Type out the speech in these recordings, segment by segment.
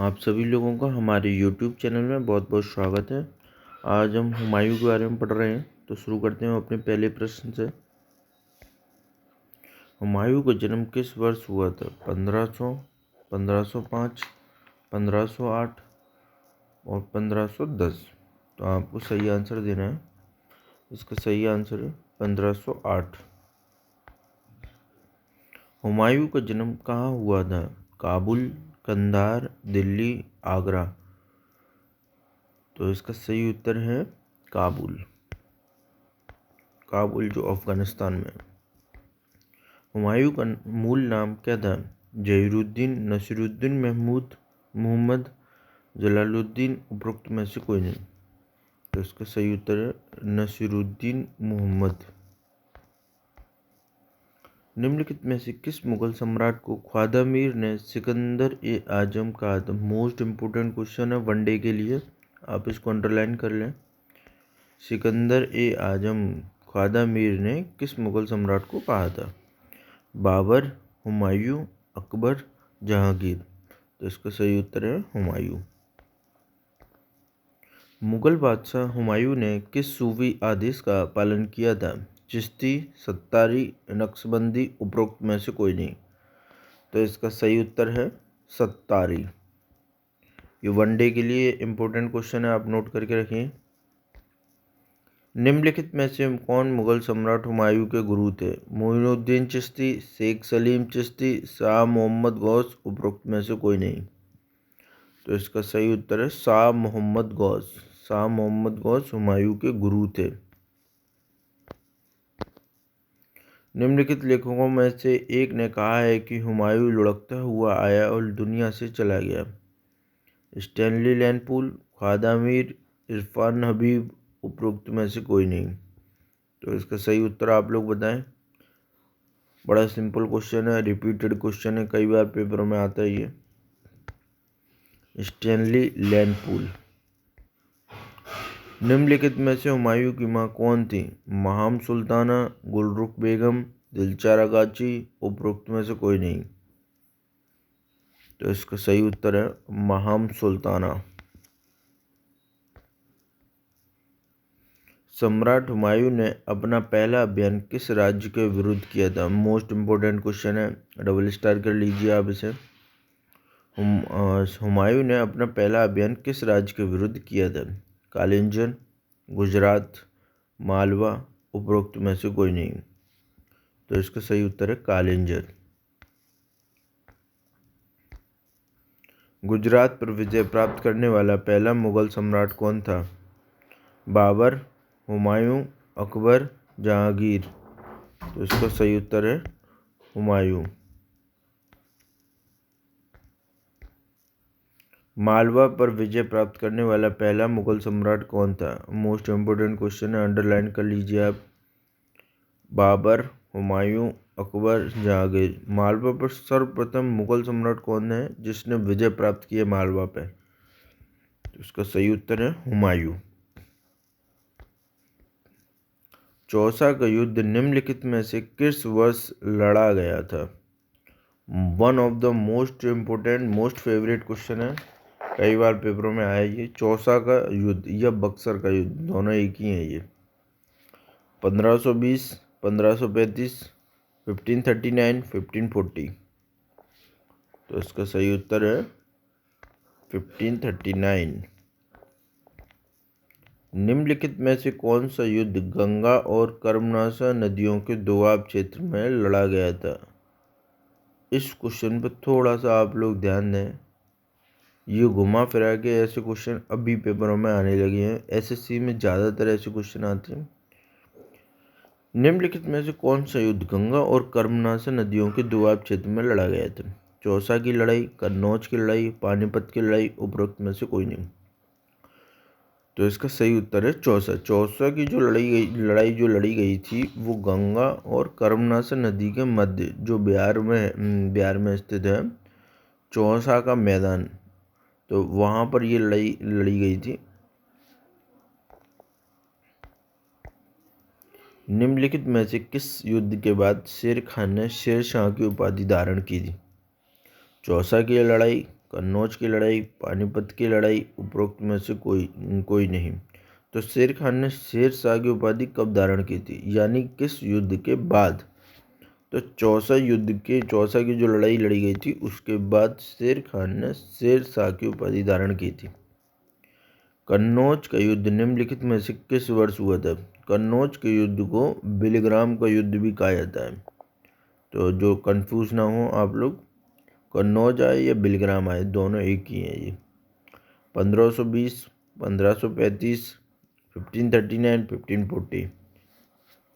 आप सभी लोगों का हमारे YouTube चैनल में बहुत बहुत स्वागत है। आज हम हुमायूं के बारे में पढ़ रहे हैं, तो शुरू करते हैं अपने पहले प्रश्न से। हुमायूं का जन्म किस वर्ष हुआ था? 1500, 1505, 1508 और 1510। तो आपको सही आंसर देना है। इसका सही आंसर है 1508। हुमायूं का जन्म कहाँ हुआ था? काबुल, कंधार, दिल्ली, आगरा। तो इसका सही उत्तर है काबुल। काबुल जो अफगानिस्तान में। हुमायूं का मूल नाम क्या था? जहीरुद्दीन, नसीरुद्दीन महमूद, मोहम्मद, जलालुद्दीन। उपरोक्त में से कोई नहीं। तो इसका सही उत्तर है नसीरुद्दीन मोहम्मद। निम्नलिखित में से किस मुगल सम्राट को ख्वाजा मीर ने सिकंदर ए आजम कहा था? मोस्ट इम्पोर्टेंट क्वेश्चन है वनडे के लिए, आप इसको अंडरलाइन कर लें। सिकंदर ए आजम ख्वाजा मीर ने किस मुगल सम्राट को कहा था? बाबर, हुमायूं, अकबर, जहांगीर। तो इसका सही उत्तर है हुमायूं। मुगल बादशाह हुमायूं ने किस सूफी आदेश का पालन किया था? चिश्ती, सत्तारी, नक्शबंदी। उपरोक्त में से कोई नहीं। तो इसका सही उत्तर है सत्तारी। ये वनडे के लिए इम्पोर्टेंट क्वेश्चन है, आप नोट करके रखिए। निम्नलिखित में से कौन मुगल सम्राट हुमायूं के गुरु थे? मोइनुद्दीन चिश्ती, शेख सलीम चिश्ती, शाह मोहम्मद गौस। उपरोक्त में से कोई नहीं। तो इसका सही उत्तर है शाह मोहम्मद गौस। शाह मोहम्मद गौस हुमायूं के गुरु थे। निम्नलिखित लेखकों में से एक ने कहा है कि हुमायूं लुढ़कता हुआ आया और दुनिया से चला गया। स्टैनली लैंडपूल, ख्वाजा मीर, इरफान हबीब। उपरोक्त में से कोई नहीं। तो इसका सही उत्तर आप लोग बताएं। बड़ा सिंपल क्वेश्चन है, रिपीटेड क्वेश्चन है, कई बार पेपर में आता है ये। स्टैनली लैंडपूल। निम्नलिखित में से हुमायूं की मां कौन थी? महाम सुल्ताना, गुलरुख बेगम, दिलचारा गाची। उपरोक्त में से कोई नहीं। तो इसका सही उत्तर है महाम सुल्ताना। सम्राट हुमायूं ने अपना पहला अभियान किस राज्य के विरुद्ध किया था? मोस्ट इम्पोर्टेंट क्वेश्चन है, डबल स्टार कर लीजिए आप इसे। हुमायूं ने अपना पहला अभियान किस राज्य के विरुद्ध किया था? कालिंजन, गुजरात, मालवा। उपरोक्त में से कोई नहीं। तो इसका सही उत्तर है कालिंजर। गुजरात पर विजय प्राप्त करने वाला पहला मुगल सम्राट कौन था? बाबर, हुमायूं, अकबर, जहांगीर। तो इसका सही उत्तर है हुमायूं। मालवा पर विजय प्राप्त करने वाला पहला मुगल सम्राट कौन था? मोस्ट इम्पोर्टेंट क्वेश्चन है, अंडरलाइन कर लीजिए आप। बाबर, हुमायूं, अकबर, जहांगीर। मालवा पर सर्वप्रथम मुगल सम्राट कौन है जिसने विजय प्राप्त किया मालवा पे? तो इसका सही उत्तर है हुमायूं। चौसा का युद्ध निम्नलिखित में से किस वर्ष लड़ा गया था? One of the most important, most favourite question है, कई बार पेपरों में आया ये। चौसा का युद्ध या बक्सर का युद्ध, दोनों एक ही हैं ये। 1520, 1535, 1539, 1540। तो इसका सही उत्तर है 1539। निम्नलिखित में से कौन सा युद्ध गंगा और कर्मनाशा नदियों के दोआब क्षेत्र में लड़ा गया था? इस क्वेश्चन पर थोड़ा सा आप लोग ध्यान दें। ये घुमा फिरा के ऐसे क्वेश्चन अभी पेपरों में आने लगे हैं। एसएससी में ज़्यादातर ऐसे क्वेश्चन आते हैं। निम्नलिखित में से कौन सा युद्ध गंगा और कर्मनाशा नदियों के दोआब क्षेत्र में लड़ा गया था? चौसा की लड़ाई, कन्नौज की लड़ाई, पानीपत की लड़ाई। उपरोक्त में से कोई नहीं। तो इसका सही उत्तर है चौसा। चौसा की जो लड़ाई जो लड़ी गई थी वो गंगा और कर्मनाशा नदी के मध्य, जो बिहार में स्थित है चौसा का मैदान, तो वहाँ पर ये लड़ाई लड़ी गई थी। निम्नलिखित में से किस युद्ध के बाद शेर खान ने शेर शाह की उपाधि धारण की थी? चौसा की लड़ाई, कन्नौज की लड़ाई, पानीपत की लड़ाई, उपरोक्त में से कोई नहीं। तो शेर खान ने शेर शाह की उपाधि कब धारण की थी, यानी किस युद्ध के बाद? तो चौसा की जो लड़ाई लड़ी गई थी उसके बाद शेर खान ने शेर शाह की उपाधि धारण की थी। कन्नौज का युद्ध निम्नलिखित में से किस वर्ष हुआ था? कन्नौज के युद्ध को बिलग्राम का युद्ध भी कहा जाता है। तो जो कंफ्यूज ना हो आप लोग, कन्नौज आए या बिलग्राम आए, दोनों एक ही हैं ये। 1520, 1535, 1539, 1540।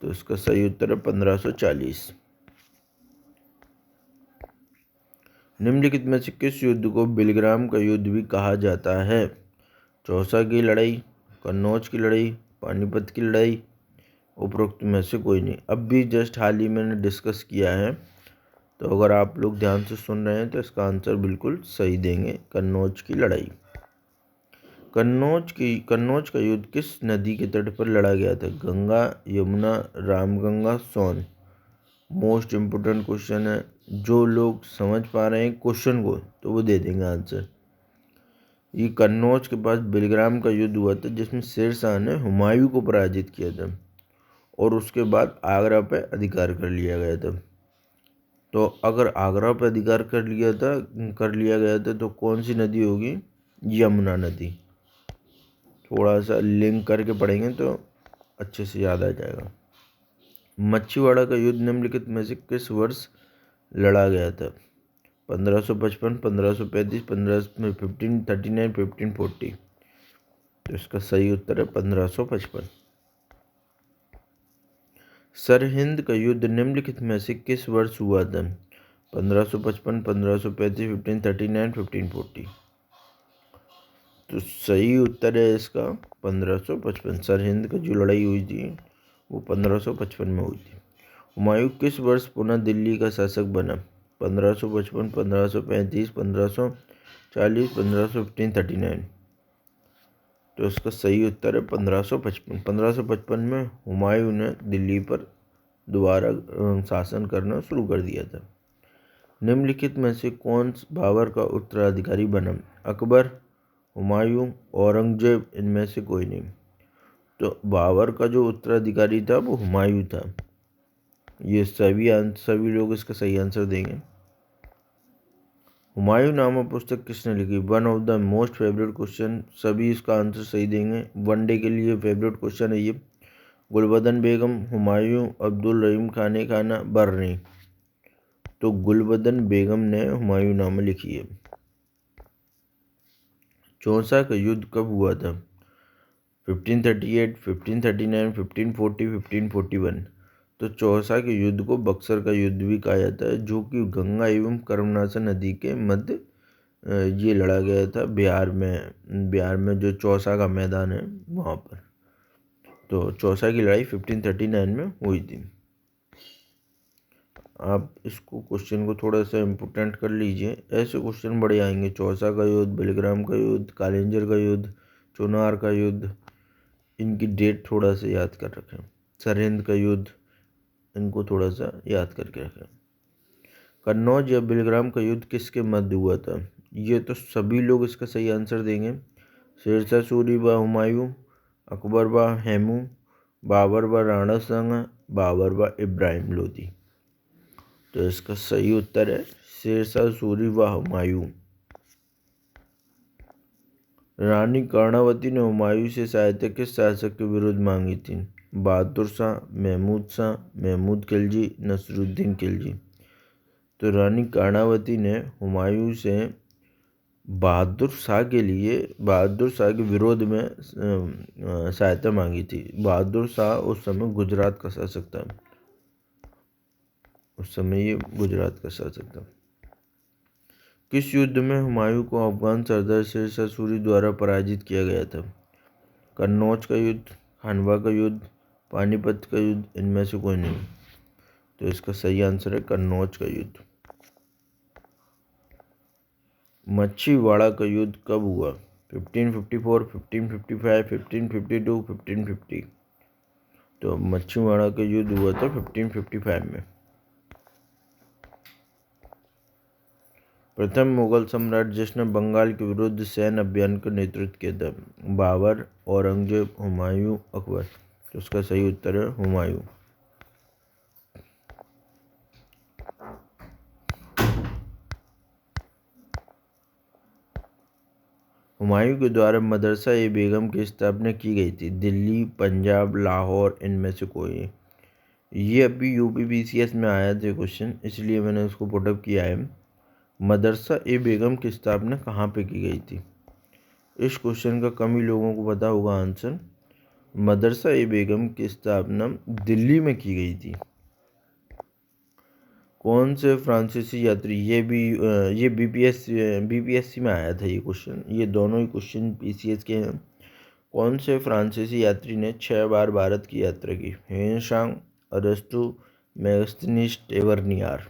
तो इसका सही उत्तर है 1540। निम्नलिखित में से किस युद्ध को बिलग्राम का युद्ध भी कहा जाता है? चौसा की लड़ाई, कन्नौज की लड़ाई, पानीपत की लड़ाई, उपरोक्त में से कोई नहीं। अब भी जस्ट हाल ही मैंने डिस्कस किया है, तो अगर आप लोग ध्यान से सुन रहे हैं तो इसका आंसर बिल्कुल सही देंगे, कन्नौज की लड़ाई। कन्नौज का युद्ध किस नदी के तट पर लड़ा गया था? गंगा, यमुना, रामगंगा, सोन। मोस्ट इम्पोर्टेंट क्वेश्चन है, जो लोग समझ पा रहे हैं क्वेश्चन को तो वो दे देंगे आंसर। ये कन्नौज के पास बिलग्राम का युद्ध हुआ था जिसमें शेर शाह ने हुमायूं को पराजित किया था और उसके बाद आगरा पर अधिकार कर लिया गया था। तो अगर आगरा पर अधिकार कर लिया गया था तो कौन सी नदी होगी? यमुना नदी। थोड़ा सा लिंक करके पढ़ेंगे तो अच्छे से याद आ जाएगा। मच्छीवाड़ा का युद्ध निम्नलिखित में से किस वर्ष लड़ा गया था? 1555, 1535, 1539, 1540। तो इसका सही उत्तर है 1555। सरहिंद का युद्ध निम्नलिखित में से किस वर्ष हुआ था? 1555, 1535, 1539, 1540। तो सही उत्तर है इसका 1555। सरहिंद का जो लड़ाई हुई थी वो 1555 में हुई थी। हुमायूं किस वर्ष पुनः दिल्ली का शासक बना? 1555, 1535, 1540, 1539। तो इसका सही उत्तर है 1555। 1555 में हुमायूं ने दिल्ली पर दोबारा शासन करना शुरू कर दिया था। निम्नलिखित में से कौन बाबर का उत्तराधिकारी बना? अकबर, हुमायूं, औरंगजेब, इनमें से कोई नहीं। तो बाबर का जो उत्तराधिकारी था वो हुमायूं था। ये सभी लोग इसका सही आंसर देंगे। हुमायूं नामा पुस्तक किसने लिखी? One of the most favourite question, सभी इसका आंसर सही देंगे। वनडे के लिए फेवरेट क्वेश्चन है ये। गुलबदन बेगम, हुमायूं, अब्दुल रहीम खाने खाना, बर्नी। तो गुलबदन बेगम ने हुमायूं नामा लिखी है। चौसा का युद्ध कब हुआ था? 1538, 1539, 1540, 1541। तो चौसा के युद्ध को बक्सर का युद्ध भी कहा जाता है, जो कि गंगा एवं कर्मनाशा नदी के मध्य ये लड़ा गया था, बिहार में जो चौसा का मैदान है वहाँ पर। तो चौसा की लड़ाई 1539 में हुई थी। आप इसको क्वेश्चन को थोड़ा सा इम्पोर्टेंट कर लीजिए, ऐसे क्वेश्चन बड़े आएंगे। चौसा का युद्ध, बिलग्राम का युद्ध, कालिंजर का युद्ध, चुनार का युद्ध, इनकी डेट थोड़ा सा याद कर रखें। सरहिंद का युद्ध, इनको थोड़ा सा याद करके रखें। कन्नौज या बिलग्राम का युद्ध किसके मध्य हुआ था? ये तो सभी लोग इसका सही आंसर देंगे। शेरशाह सूरी व हुमायूं, अकबर व हेमू, बाबर व राणा सांगा, बाबर व इब्राहिम लोदी। तो इसका सही उत्तर है शेरशाह सूरी व हुमायूं। रानी कर्णावती ने हुमायूं से सहायता किस शासक के विरुद्ध मांगी थी? बहादुर शाह, महमूद खिलजी, नसरुद्दीन खिलजी। तो रानी कर्णावती ने हुमायूं से बहादुर शाह के विरोध में सहायता मांगी थी। बहादुर शाह उस समय गुजरात का शासक था। किस युद्ध में हुमायूं को अफगान सरदार शेरशाह सूरी द्वारा पराजित किया गया था? कन्नौज का युद्ध, खानवा का युद्ध, पानीपत का युद्ध, इनमें से कोई नहीं। तो इसका सही आंसर है कन्नौज का युद्ध। मच्छीवाड़ा का युद्ध कब हुआ? 1554, 1555, 1552, 1550। तो मच्छीवाड़ा का युद्ध हुआ था 1555 में। प्रथम मुगल सम्राट जिसने बंगाल के विरुद्ध सैन्य अभियान का नेतृत्व किया था? बाबर, औरंगजेब, हुमायूं, अकबर। तो उसका सही उत्तर है हुमायूं। हुमायूं के द्वारा मदरसा-ए-बेगम की स्थापना की गई थी? दिल्ली, पंजाब, लाहौर, इनमें से कोई? ये अभी यूपीपीसीएस में आया था क्वेश्चन, इसलिए मैंने उसको पुटअप किया है। मदरसा-ए-बेगम की स्थापना कहाँ पे की गई थी? इस क्वेश्चन का कम ही लोगों को पता होगा आंसर। मदरसा-ए-बेगम की स्थापना दिल्ली में की गई थी। कौन से फ्रांसीसी यात्री, ये बीपीएससी में आया था ये क्वेश्चन, ये दोनों ही क्वेश्चन पीसीएस के हैं। कौन से फ्रांसीसी यात्री ने 6 बार भारत की यात्रा की? हेनसांग, अरस्तु, मेगास्थनीज, टेवरनियर।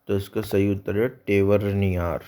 तो इसका सही उत्तर है टेवरनियर।